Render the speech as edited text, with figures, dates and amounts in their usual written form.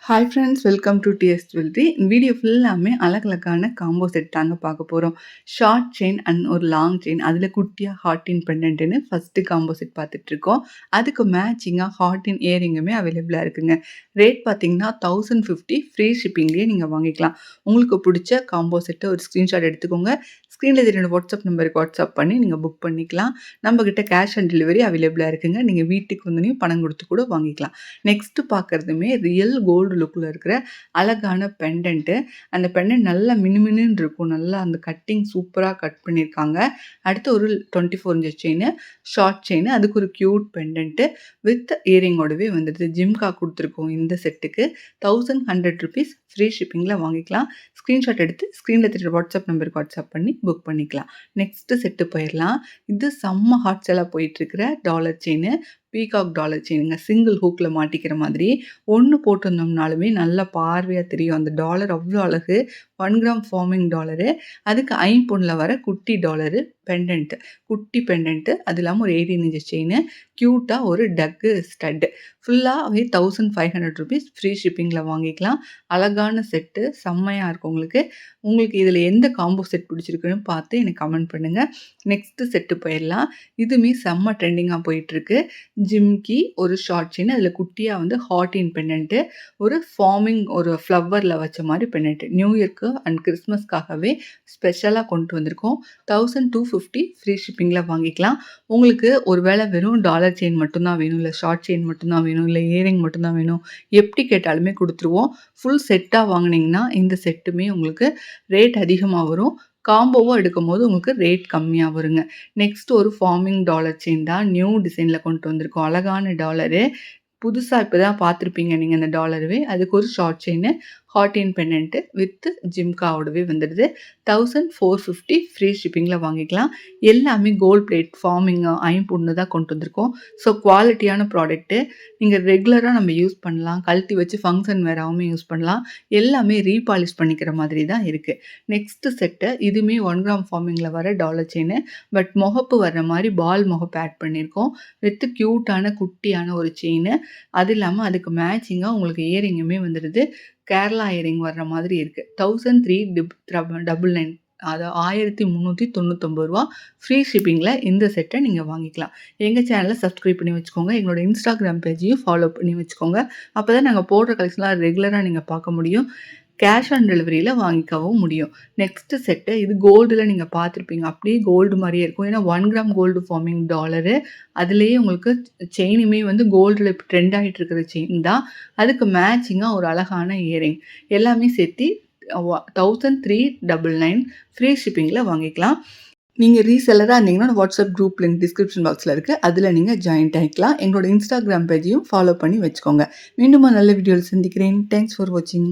Hi friends, welcome to TS jewellery. இந்த video ஃபுல்லாமே அழகழகான காம்போ செட் தாங்க பார்க்க போகிறோம். ஷார்ட் செயின் அண்ட் ஒரு லாங் செயின், அதில் குட்டியாக ஹார்டின் பெண்டன்ட்டுன்னு ஃபஸ்ட்டு காம்போ செட் பார்த்துட்ருக்கோம். அதுக்கு மேட்சிங்காக ஹார்டின் இயரிங்குமே அவைலபிளாக இருக்குங்க. ரேட் பார்த்தீங்கன்னா 1050, ஃப்ரீ ஷிப்பிங்லேயே நீங்கள் வாங்கிக்கலாம். உங்களுக்கு பிடிச்ச காம்போ செட்டை ஒரு ஸ்க்ரீன்ஷாட் எடுத்துக்கோங்க. ஸ்க்ரீனில் தெரியுற வாட்ஸ்அப் நம்பருக்கு வாட்ஸ்அப் பண்ணி நீங்கள் புக் பண்ணிக்கலாம். நம்மக்கிட்ட கேஷ் ஆன் டெலிவரி அவைலபிளாக இருக்குங்க. நீங்கள் வீட்டுக்கு வந்தோடனே பணம் கொடுத்து கூட வாங்கிக்கலாம். நெக்ஸ்ட்டு பார்க்குறதுமே ரியல் கோல்டு லுக்கில் இருக்கிற அழகான பெண்டன்ட்டு. அந்த பெண்டன்ட் நல்லா மினுமினுன்னு இருக்கும். நல்லா அந்த கட்டிங் சூப்பராக கட் பண்ணியிருக்காங்க. அடுத்து ஒரு 24 இன்ச் செயின், ஷார்ட் செயின், அதுக்கு ஒரு க்யூட் பெண்டன்ட்டு வித் இயரிங்கோடவே வந்துடுது. ஜிம்கா கொடுத்துருக்கோம் இந்த செட்டுக்கு. 1100 ருபீஸ், ஃப்ரீ ஷிப்பிங்கில் வாங்கிக்கலாம். ஸ்க்ரீன்ஷாட் எடுத்து ஸ்க்ரீனில் தெரியுற வாட்ஸ்அப் நம்பருக்கு வாட்ஸ்அப் பண்ணி புக் பண்ணிக்கலாம். நெக்ஸ்ட்டு செட்டு போயிடலாம். இது செம்ம ஹாட் சேலாக போயிட்டுருக்கிற டாலர் செயின், பீகாக் டாலர் செயினுங்க. சிங்கிள் ஹூக்கில் மாட்டிக்கிற மாதிரி ஒன்று போட்டிருந்தோம்னாலுமே நல்லா பார்வையாக தெரியும். அந்த டாலர் அவ்வளோ அழகு. 1 கிராம் ஃபார்மிங் டாலரு, அதுக்கு ஐம்பொன்னில் வர குட்டி டாலரு பெண்டன்ட்டு, குட்டி பெண்டன்ட்டு. அது இல்லாமல் ஒரு 18 இன்ச் செயின், க்யூட்டாக ஒரு டக்கு ஸ்டட்டு. ஃபுல்லாகவே 1500 ருபீஸ், ஃப்ரீ ஷிப்பிங்கில் வாங்கிக்கலாம். அழகான செட்டு, செம்மையாக இருக்கும் உங்களுக்கு. உங்களுக்கு இதில் எந்த காம்போ செட் பிடிச்சிருக்குன்னு பார்த்து எனக்கு கமெண்ட் பண்ணுங்கள். நெக்ஸ்ட்டு செட்டு போயிடலாம். இதுவுமே செம்ம ட்ரெண்டிங்காக போயிட்டுருக்கு. ஜிம்கி, ஒரு ஷார்ட் செயின், அதில் குட்டியாக வந்து ஹார்டின் பெண்டன்ட்டு, ஒரு ஃபார்மிங் ஒரு ஃப்ளவரில் வச்ச மாதிரி பெண்டன்ட்டு. நியூ இயர்க்கு அண்ட் கிறிஸ்மஸ்க்காகவே ஸ்பெஷலாக கொண்டு வந்திருக்கோம். 1250, ஃப்ரீ ஷிப்பிங்கில் வாங்கிக்கலாம். உங்களுக்கு ஒரு வேளை வெறும் டாலர் செயின் மட்டும்தான் வேணும், இல்லை ஷார்ட் செயின் மட்டும்தான் வேணும், இல்லை இயரிங் மட்டும்தான் வேணும், எப்படி கேட்டாலுமே கொடுத்துருவோம். ஃபுல் செட்டாக வாங்கினீங்கன்னா இந்த செட்டுமே உங்களுக்கு ரேட் அதிகமாக வரும். காம்போவாக எடுக்கும்போது உங்களுக்கு ரேட் கம்மியாக வருங்க. நெக்ஸ்ட் ஒரு ஃபார்மிங் டாலர் செயின் தான் நியூ டிசைனில் கொண்டு வந்திருக்கோம். அழகான டாலரு, புதுசாக இப்போ தான் பார்த்துருப்பீங்க நீங்கள் அந்த டாலருவே. அதுக்கு ஒரு ஷார்ட் செயின், ஹார்டின் பெண்டன்ட்டு வித் ஜிம்காவோடவே வந்துடுது. 1450, ஃப்ரீ ஷிப்பிங்கில் வாங்கிக்கலாம். எல்லாமே கோல்ட் பிளேட் ஃபார்மிங் ஐம்பொன்னு தான் கொண்டு வந்திருக்கோம். ஸோ குவாலிட்டியான ப்ராடக்ட்டு. நீங்கள் ரெகுலராக நம்ம யூஸ் பண்ணலாம். கழட்டி வச்சு ஃபங்க்ஷன் வேறாகவும் யூஸ் பண்ணலாம். எல்லாமே ரீபாலிஷ் பண்ணிக்கிற மாதிரி தான் இருக்குது. நெக்ஸ்ட்டு செட்டு, இதுவுமே 1 கிராம் ஃபார்மிங்கில் வர டாலர் செயின், பட் முகப்பு வர்ற மாதிரி பால் முகப்பு ஆட் பண்ணியிருக்கோம். வித் க்யூட்டான குட்டியான ஒரு செயின். அது இல்லாமல் அதுக்கு மேட்சிங்காக உங்களுக்கு இயரிங்குமே வந்துடுது. கேரளா இயரிங் வர்ற மாதிரி இருக்குது. 1399, அது 1399 ரூபா, ஃப்ரீ ஷிப்பிங்கில் இந்த செட்டை நீங்கள் வாங்கிக்கலாம். எங்கள் சேனலை சப்ஸ்கிரைப் பண்ணி வச்சுக்கோங்க. எங்களோட இன்ஸ்டாகிராம் பேஜையும் ஃபாலோ பண்ணி வச்சுக்கோங்க. அப்போ தான் நாங்கள் போடுற கலெக்ஷன்லாம் ரெகுலராக நீங்கள் பார்க்க முடியும். கேஷ் ஆன் டெலிவரியில் வாங்கிக்கவும் முடியும். நெக்ஸ்ட்டு செட்டு, இது கோல்டில் நீங்கள் பார்த்துருப்பீங்க. அப்படியே கோல்டு மாதிரியே இருக்கும். ஏன்னா 1 கிராம் கோல்டு ஃபார்மிங் டாலரு. அதுலேயே உங்களுக்கு செயினுமே வந்து கோல்டில் இப்போ ட்ரெண்ட் ஆகிட்டு இருக்கிற செயின் தான். அதுக்கு மேட்சிங்காக ஒரு அழகான இயரிங். எல்லாமே சேர்த்து 1399, ஃப்ரீ ஷிப்பிங்கில் வாங்கிக்கலாம். நீங்கள் ரீசெல்லராக இருந்தீங்கன்னா வாட்ஸ்அப் குரூப் லிங்க் டிஸ்கிரிப்ஷன் பாக்ஸில் இருக்குது. அதில் நீங்கள் ஜாயின்ட் ஆகிக்கலாம். எங்களோட இன்ஸ்டாகிராம் பேஜையும் ஃபாலோ பண்ணி வச்சுக்கோங்க. மீண்டும் நல்ல வீடியோவில் சந்திக்கிறேன். தேங்க்ஸ் ஃபார் வாட்சிங்.